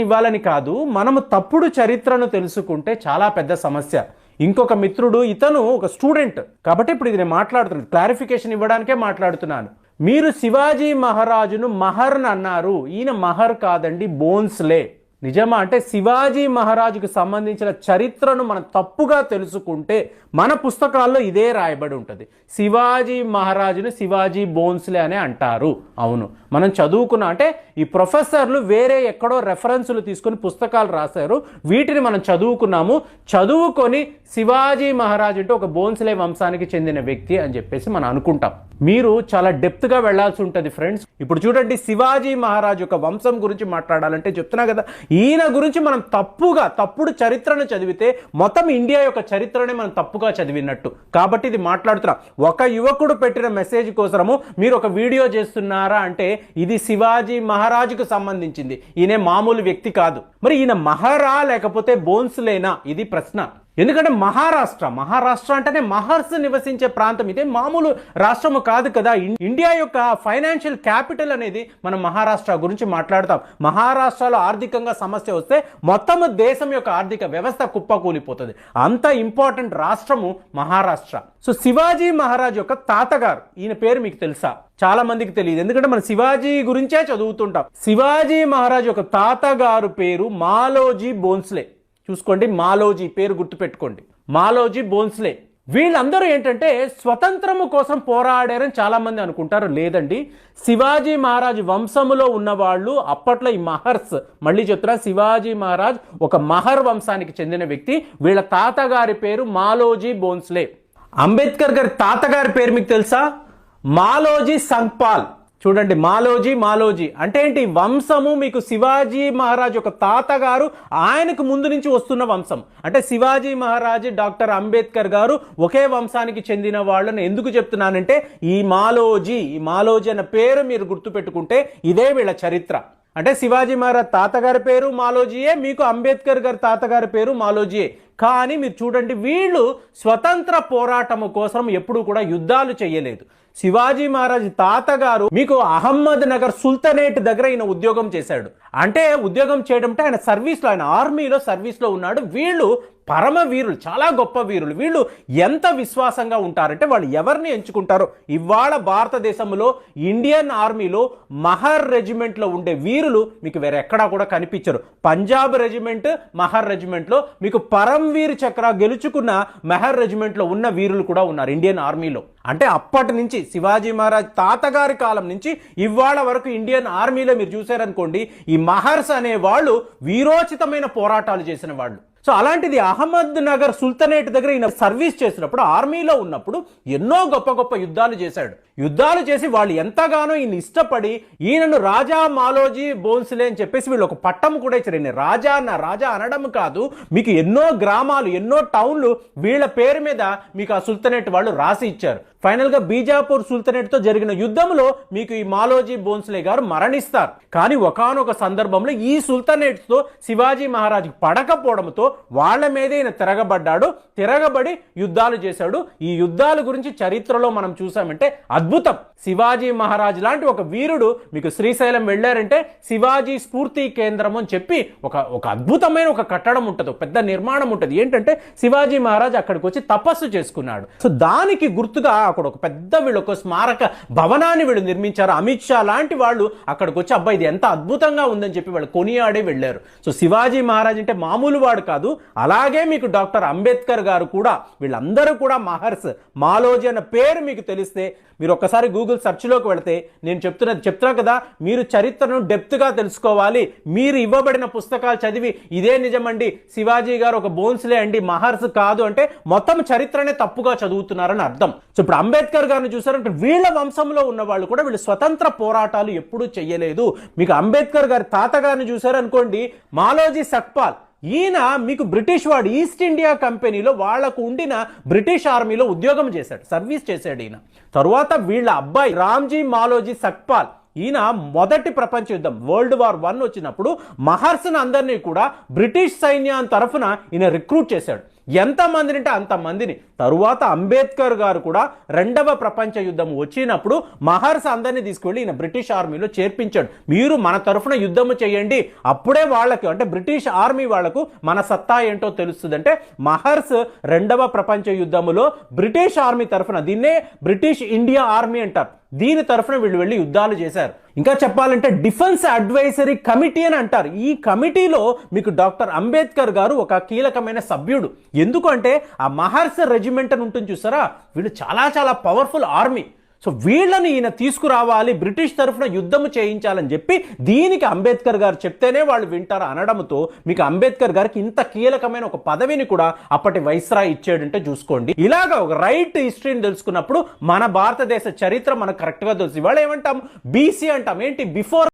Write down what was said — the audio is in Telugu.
ఇవ్వాలని కాదు, మనము తప్పుడు చరిత్రను తెలుసుకుంటే చాలా పెద్ద సమస్య. ఇంకొక మిత్రుడు, ఇతను ఒక స్టూడెంట్ కాబట్టి ఇప్పుడు ఇది నేను మాట్లాడుతున్నాను, క్లారిఫికేషన్ ఇవ్వడానికే మాట్లాడుతున్నాను. మీరు శివాజీ మహారాజును మహర్ని అన్నారు, ఈయన మహర్ కాదండి, బోన్స్లే. నిజమా అంటే శివాజీ మహారాజుకు సంబంధించిన చరిత్రను మనం తప్పుగా తెలుసుకుంటే మన పుస్తకాల్లో ఇదే రాయబడి ఉంటుంది, శివాజీ మహారాజును శివాజీ బోన్స్లే అనే అంటారు. అవును, మనం చదువుకున్నా అంటే ఈ ప్రొఫెసర్లు వేరే ఎక్కడో రెఫరెన్సులు తీసుకొని పుస్తకాలు రాశారు, వీటిని మనం చదువుకున్నాము. చదువుకొని శివాజీ మహారాజు అంటే ఒక బోన్స్లే వంశానికి చెందిన వ్యక్తి అని చెప్పేసి మనం అనుకుంటాం. మీరు చాలా డెప్త్గా వెళ్లాల్సి ఉంటుంది ఫ్రెండ్స్. ఇప్పుడు చూడండి, శివాజీ మహారాజు యొక్క వంశం గురించి మాట్లాడాలంటే చెప్తున్నా కదా, ఈయన గురించి మనం తప్పుడు చరిత్రను చదివితే మొత్తం ఇండియా యొక్క చరిత్రనే మనం తప్పుగా చదివినట్టు. కాబట్టి ఇది మాట్లాడుతున్నా, ఒక యువకుడు పెట్టిన మెసేజ్ కోసము మీరు ఒక వీడియో చేస్తున్నారా అంటే ఇది శివాజీ మహారాజుకు సంబంధించింది, ఈయన మామూలు వ్యక్తి కాదు. మరి ఈయన మహారా లేకపోతే బోన్స్లేనా, ఇది ప్రశ్న. ఎందుకంటే మహారాష్ట్ర అంటేనే మహర్స్ నివసించే ప్రాంతం, ఇదే మామూలు రాష్ట్రము కాదు కదా. ఇండియా యొక్క ఫైనాన్షియల్ క్యాపిటల్ అనేది మనం మహారాష్ట్ర గురించి మాట్లాడతాం. మహారాష్ట్రలో ఆర్థికంగా సమస్య వస్తే మొత్తం దేశం యొక్క ఆర్థిక వ్యవస్థ కుప్పకూలిపోతుంది, అంత ఇంపార్టెంట్ రాష్ట్రము మహారాష్ట్ర. సో శివాజీ మహారాజ్ యొక్క తాతగారు, ఈయన పేరు మీకు తెలుసా? చాలా మందికి తెలియదు, ఎందుకంటే మనం శివాజీ గురించే చదువుతుంటాం. శివాజీ మహారాజ్ యొక్క తాతగారు పేరు మాలోజీ బోన్స్లే. చూసుకోండి, మాలోజీ పేరు గుర్తుపెట్టుకోండి, మాలోజీ బోన్స్లే. వీళ్ళందరూ ఏంటంటే స్వతంత్రము కోసం పోరాడారని చాలా మంది అనుకుంటారు. లేదండి, శివాజీ మహారాజ్ వంశములో ఉన్నవాళ్ళు అప్పట్లో ఈ మహర్స్, మళ్ళీ చెప్తున్నా, శివాజీ మహారాజ్ ఒక మహర్ వంశానికి చెందిన వ్యక్తి. వీళ్ళ తాతగారి పేరు మాలోజీ బోన్స్లే. అంబేద్కర్ గారి తాతగారి పేరు మీకు తెలుసా? మాలోజీ సంగ్పాల్. చూడండి, మాలోజీ అంటే ఏంటి? వంశము మీకు శివాజీ మహారాజ్ యొక్క తాతగారు ఆయనకు ముందు నుంచి వస్తున్న వంశం. అంటే శివాజీ మహారాజ్, డాక్టర్ అంబేద్కర్ గారు ఒకే వంశానికి చెందిన వాళ్ళని ఎందుకు చెప్తున్నానంటే ఈ మాలోజీ అన్న పేరు మీరు గుర్తుపెట్టుకుంటే ఇదే వీళ్ళ చరిత్ర. అంటే శివాజీ మహారాజ్ తాతగారి పేరు మాలోజీయే, మీకు అంబేద్కర్ గారి తాతగారి పేరు మాలోజీయే. కానీ మీరు చూడండి, వీళ్ళు స్వతంత్ర పోరాటము కోసం ఎప్పుడూ కూడా యుద్ధాలు చేయలేదు. శివాజీ మహారాజ్ తాతగారు మీకు అహ్మద్ నగర్ సుల్తానేట్ దగ్గర ఈయన ఉద్యోగం చేశాడు. అంటే ఉద్యోగం చేయడం అంటే ఆయన సర్వీస్లో, ఆయన ఆర్మీలో సర్వీస్లో ఉన్నాడు. వీళ్ళు పరమ వీరులు, చాలా గొప్ప వీరులు. వీళ్ళు ఎంత విశ్వాసంగా ఉంటారంటే వాళ్ళు ఎవరిని ఎంచుకుంటారో, ఇవాళ భారతదేశంలో ఇండియన్ ఆర్మీలో మహర్ రెజిమెంట్లో ఉండే వీరులు మీకు వేరే ఎక్కడా కూడా కనిపించరు. పంజాబ్ రెజిమెంట్, మహర్ రెజిమెంట్లో మీకు పరమ్వీర్ చక్ర గెలుచుకున్న మహర్ రెజిమెంట్లో ఉన్న వీరులు కూడా ఉన్నారు ఇండియన్ ఆర్మీలో. అంటే అప్పటి నుంచి శివాజీ మహారాజ్ తాతగారి కాలం నుంచి ఇవాళ వరకు ఇండియన్ ఆర్మీలో మీరు చూసారనుకోండి, ఈ మహర్స్ అనే వాళ్ళు వీరోచితమైన పోరాటాలు చేసిన వాళ్ళు. సో అలాంటిది అహ్మద్ నగర్ సుల్తానేట్ దగ్గర ఈయన సర్వీస్ చేసినప్పుడు, ఆర్మీలో ఉన్నప్పుడు ఎన్నో గొప్ప గొప్ప యుద్ధాలు చేశాడు. యుద్ధాలు చేసి వాళ్ళు ఎంతగానో ఈయన ఇష్టపడి ఈయనను రాజా మాలోజీ బోన్స్లే అని చెప్పేసి వీళ్ళు ఒక పట్టం కూడా ఇచ్చారు. ఈయన రాజా అనడం కాదు, మీకు ఎన్నో గ్రామాలు, ఎన్నో టౌన్లు వీళ్ళ పేరు మీద మీకు ఆ సుల్తానేట్ వాళ్ళు రాసి ఇచ్చారు. ఫైనల్ గా బీజాపూర్ సుల్తానేట్ తో జరిగిన యుద్ధంలో మీకు ఈ మాలోజీ బోన్స్లే గారు మరణిస్తారు. కానీ ఒకానొక సందర్భంలో ఈ సుల్తానేట్ తో శివాజీ మహారాజ్ పడకపోవడంతో వాళ్ళ మీద ఈయన తిరగబడి యుద్ధాలు చేశాడు. ఈ యుద్ధాల గురించి చరిత్రలో మనం చూసామంటే అద్భుతం. శివాజీ మహారాజ్ లాంటి ఒక వీరుడు మీకు శ్రీశైలం వెళ్ళారంటే శివాజీ స్ఫూర్తి కేంద్రం అని చెప్పి ఒక అద్భుతమైన ఒక కట్టడం ఉంటుంది, ఒక పెద్ద నిర్మాణం ఉంటుంది. ఏంటంటే శివాజీ మహారాజ్ అక్కడికి వచ్చి తపస్సు చేసుకున్నాడు. సో దానికి గుర్తుగా అక్కడ ఒక పెద్ద వీళ్ళు ఒక స్మారక భవనాన్ని వీళ్ళు నిర్మించారు. అమిత్ షా లాంటి వాళ్ళు అక్కడికి వచ్చి అబ్బాయి ఇది ఎంత అద్భుతంగా ఉందని చెప్పి వాళ్ళు కొనియాడే వెళ్ళారు. సో శివాజీ మహారాజ్ అంటే మామూలు వాడు కాదు. అలాగే మీకు డాక్టర్ అంబేద్కర్ గారు కూడా, వీళ్ళందరూ కూడా మహర్స్. మాలోజీ అన్న పేరు మీకు తెలిస్తే మీరు ఒక్కసారి గూగుల్ సెర్చ్లోకి వెళితే నేను చెప్తున్నా కదా, మీరు చరిత్రను డెప్త్గా తెలుసుకోవాలి. మీరు ఇవ్వబడిన పుస్తకాలు చదివి ఇదే నిజమండి, శివాజీ గారు ఒక బోన్స్లే అండి, మహర్స్ కాదు అంటే మొత్తం చరిత్రనే తప్పుగా చదువుతున్నారని అర్థం. సో ఇప్పుడు అంబేద్కర్ గారిని చూసారంటే వీళ్ళ వంశంలో ఉన్న వాళ్ళు కూడా వీళ్ళు స్వతంత్ర పోరాటాలు ఎప్పుడూ చెయ్యలేదు. మీకు అంబేద్కర్ గారి తాతగారిని చూసారనుకోండి, మాలోజీ సక్పాల్. ఈయన మీకు బ్రిటిష్ వాడు, ఈస్ట్ ఇండియా కంపెనీలో వాళ్లకు ఉండిన బ్రిటిష్ ఆర్మీలో ఉద్యోగం చేశాడు, సర్వీస్ చేశాడు ఈయన. తరువాత వీళ్ళ అబ్బాయి రామ్జీ మాలోజీ సక్పాల్, ఈయన మొదటి ప్రపంచ యుద్ధం వరల్డ్ వార్ 1 వచ్చినప్పుడు మహర్స్ని అందరినీ కూడా బ్రిటిష్ సైన్యం తరఫున ఈయన రిక్రూట్ చేశాడు. ఎంతమందిని అంటే అంతమందిని, తరువాత అంబేద్కర్ గారు కూడా రెండవ ప్రపంచ యుద్ధం వచ్చినప్పుడు మహర్స్ అందరినీ తీసుకువెళ్ళి ఈయన బ్రిటిష్ ఆర్మీలో చేర్పించాడు. మీరు మన తరఫున యుద్ధము చేయండి, అప్పుడే వాళ్ళకి అంటే బ్రిటిష్ ఆర్మీ వాళ్లకు మన సత్తా ఏంటో తెలుస్తుంది. అంటే మహర్స్ రెండవ ప్రపంచ యుద్ధములో బ్రిటిష్ ఆర్మీ తరఫున, దీన్నే బ్రిటిష్ ఇండియా ఆర్మీ అంటారు, దీని తరఫున వీళ్ళు వెళ్ళి యుద్ధాలు చేశారు. ఇంకా చెప్పాలంటే డిఫెన్స్ అడ్వైజరీ కమిటీ అని అంటారు. ఈ కమిటీలో మీకు డాక్టర్ అంబేద్కర్ గారు ఒక కీలకమైన సభ్యుడు. ఎందుకంటే ఆ మహర్స్ రెజిమెంట్ అని ఉంటుంది చూసారా, వీళ్ళు చాలా చాలా పవర్ఫుల్ ఆర్మీ. సో వీళ్ళని ఈయన తీసుకురావాలి, బ్రిటిష్ తరఫున యుద్ధము చేయించాలని చెప్పి దీనికి అంబేద్కర్ గారు చెప్తేనే వాళ్ళు వింటారు అనడంతో మీకు అంబేద్కర్ గారికి ఇంత కీలకమైన ఒక పదవిని కూడా అప్పటి వైస్రాయ్ ఇచ్చాడంటే చూసుకోండి. ఇలాగా ఒక రైట్ హిస్టరీని తెలుసుకున్నప్పుడు మన భారతదేశ చరిత్ర మనకు కరెక్ట్గా తెలుసు. ఇవాళ ఏమంటాం, బీసీ అంటాం. ఏంటి? బిఫోర్